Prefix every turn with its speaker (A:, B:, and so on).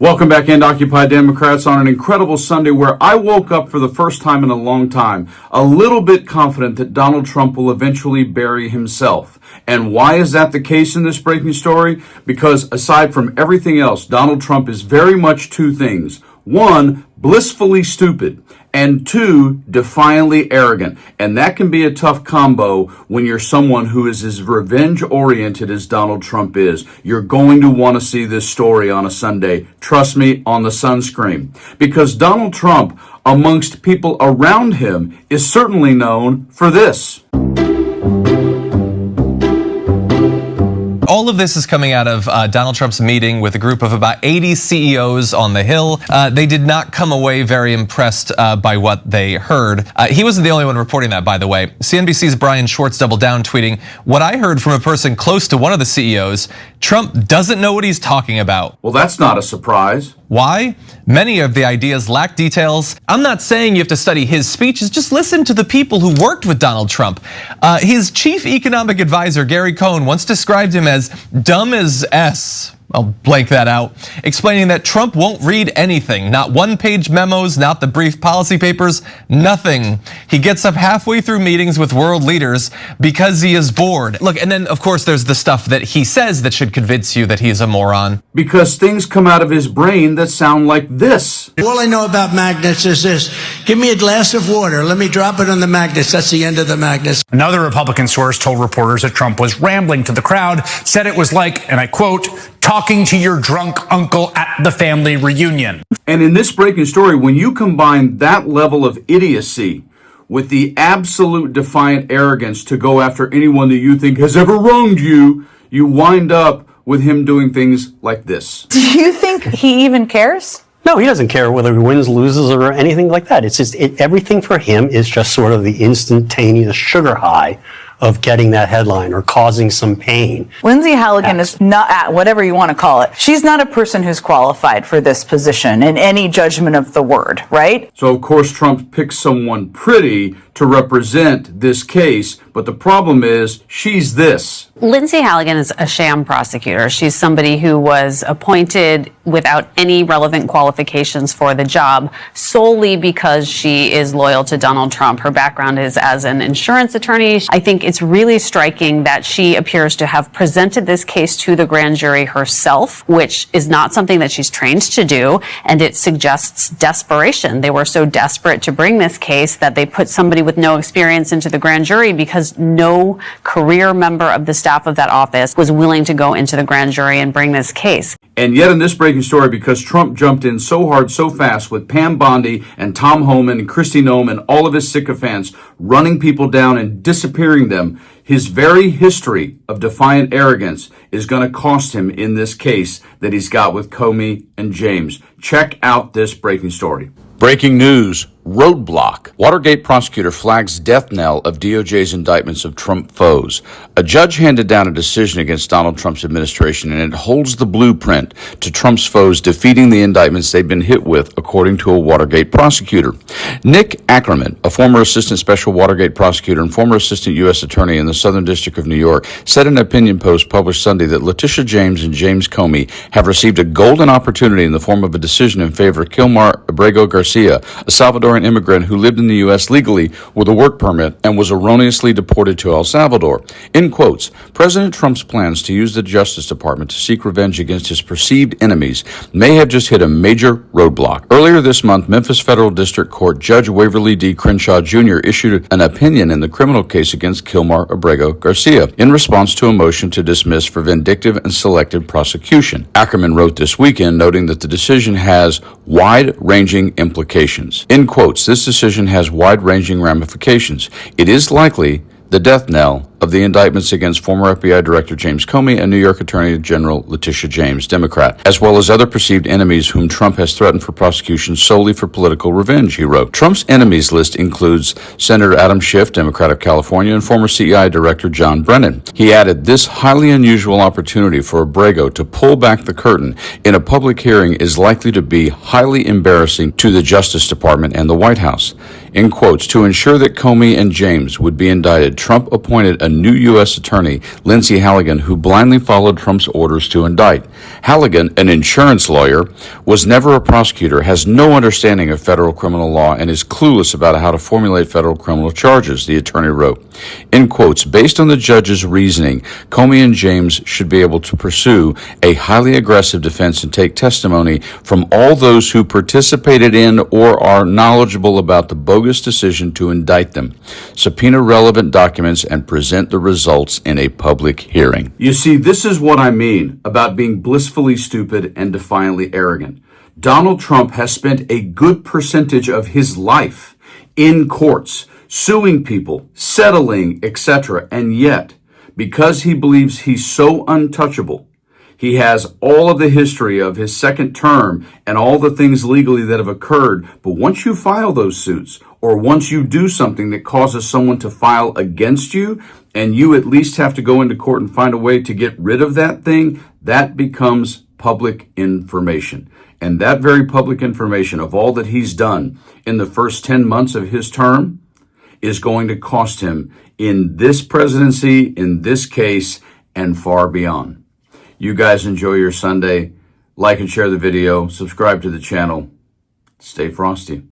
A: Welcome back into Occupy Democrats on an incredible Sunday where I woke up for the first time in a long time, a little bit confident that Donald Trump will eventually bury himself. And why is that the case in this breaking story? Because aside from everything else, Donald Trump is very much two things. One, blissfully stupid, and two, defiantly arrogant. And that can be a tough combo when you're someone who is as revenge-oriented as Donald Trump is. You're going to want to see this story on a Sunday. Trust me, on the sunscreen. Because Donald Trump, amongst people around him, is certainly known for this.
B: All of this is coming out of Donald Trump's meeting with a group of about 80 CEOs on the Hill. They did not come away very impressed by what they heard. He wasn't the only one reporting that, by the way. CNBC's Brian Schwartz doubled down, tweeting, "What I heard from a person close to one of the CEOs, Trump doesn't know what he's talking about."
A: Well, that's not a surprise.
B: Why? Many of the ideas lack details. I'm not saying you have to study his speeches, just listen to the people who worked with Donald Trump. His chief economic advisor, Gary Cohn, once described him as dumb as S. I'll blank that out, explaining that Trump won't read anything, not one-page memos, not the brief policy papers, nothing. He gets up halfway through meetings with world leaders because he is bored. Look, and then of course there's the stuff that he says that should convince you that he's a moron.
A: Because things come out of his brain that sound like this.
C: All I know about magnets is this. Give me a glass of water. Let me drop it on the magnets. That's the end of the magnets.
D: Another Republican source told reporters that Trump was rambling to the crowd, said it was like, and I quote, talking to your drunk uncle at the family reunion.
A: And in this breaking story, when you combine that level of idiocy with the absolute defiant arrogance to go after anyone that you think has ever wronged you, you wind up with him doing things like this.
E: Do you think he even cares?
F: No, he doesn't care whether he wins, loses, or anything like that. It's just everything for him is just sort of the instantaneous sugar high of getting that headline or causing some pain.
E: Lindsay Halligan is not, whatever you want to call it, she's not a person who's qualified for this position in any judgment of the word, right?
A: So of course Trump picks someone pretty to represent this case, but the problem is she's this.
G: Lindsay Halligan is a sham prosecutor. She's somebody who was appointed without any relevant qualifications for the job solely because she is loyal to Donald Trump. Her background is as an insurance attorney. I think it's really striking that she appears to have presented this case to the grand jury herself, which is not something that she's trained to do, and it suggests desperation. They were so desperate to bring this case that they put somebody with no experience into the grand jury because no career member of the staff of that office was willing to go into the grand jury and bring this case.
A: And yet in this breaking story, because Trump jumped in so hard, so fast with Pam Bondi and Tom Homan and Kristi Noem and all of his sycophants running people down and disappearing them, his very history of defiant arrogance is going to cost him in this case that he's got with Comey and James. Check out this breaking story. Breaking news. Roadblock. Watergate prosecutor flags death knell of DOJ's indictments of Trump foes. A judge handed down a decision against Donald Trump's administration, and it holds the blueprint to Trump's foes defeating the indictments they've been hit with, according to a Watergate prosecutor. Nick Ackerman, a former assistant special Watergate prosecutor and former assistant U.S. attorney in the Southern District of New York, said in an opinion post published Sunday that Letitia James and James Comey have received a golden opportunity in the form of a decision in favor of Kilmar Abrego Garcia, a Salvadoran immigrant who lived in the U.S. legally with a work permit and was erroneously deported to El Salvador. In quotes, President Trump's plans to use the Justice Department to seek revenge against his perceived enemies may have just hit a major roadblock. Earlier this month, Memphis Federal District Court Judge Waverly D. Crenshaw Jr. issued an opinion in the criminal case against Kilmar Abrego Garcia in response to a motion to dismiss for vindictive and selective prosecution. Ackerman wrote this weekend, noting that the decision has wide-ranging implications. In quotes, this decision has wide-ranging ramifications. It is likely the death knell of the indictments against former FBI Director James Comey and New York Attorney General Letitia James, Democrat, as well as other perceived enemies whom Trump has threatened for prosecution solely for political revenge, he wrote. Trump's enemies list includes Senator Adam Schiff, Democrat of California, and former CEI Director John Brennan. He added, this highly unusual opportunity for Abrego to pull back the curtain in a public hearing is likely to be highly embarrassing to the Justice Department and the White House. In quotes, to ensure that Comey and James would be indicted, Trump appointed a new U.S. attorney, Lindsay Halligan, who blindly followed Trump's orders to indict. Halligan, an insurance lawyer, was never a prosecutor, has no understanding of federal criminal law, and is clueless about how to formulate federal criminal charges, the attorney wrote. In quotes, based on the judge's reasoning, Comey and James should be able to pursue a highly aggressive defense and take testimony from all those who participated in or are knowledgeable about the bogus decision to indict them, subpoena relevant documents, and present the results in a public hearing. You see, this is what I mean about being blissfully stupid and defiantly arrogant. Donald Trump has spent a good percentage of his life in courts, suing people, settling, etc., and yet, because he believes he's so untouchable, he has all of the history of his second term and all the things legally that have occurred. But once you file those suits, or once you do something that causes someone to file against you, and you at least have to go into court and find a way to get rid of that thing, that becomes public information. And that very public information of all that he's done in the first 10 months of his term is going to cost him in this presidency, in this case, and far beyond. You guys enjoy your Sunday. Like and share the video. Subscribe to the channel. Stay frosty.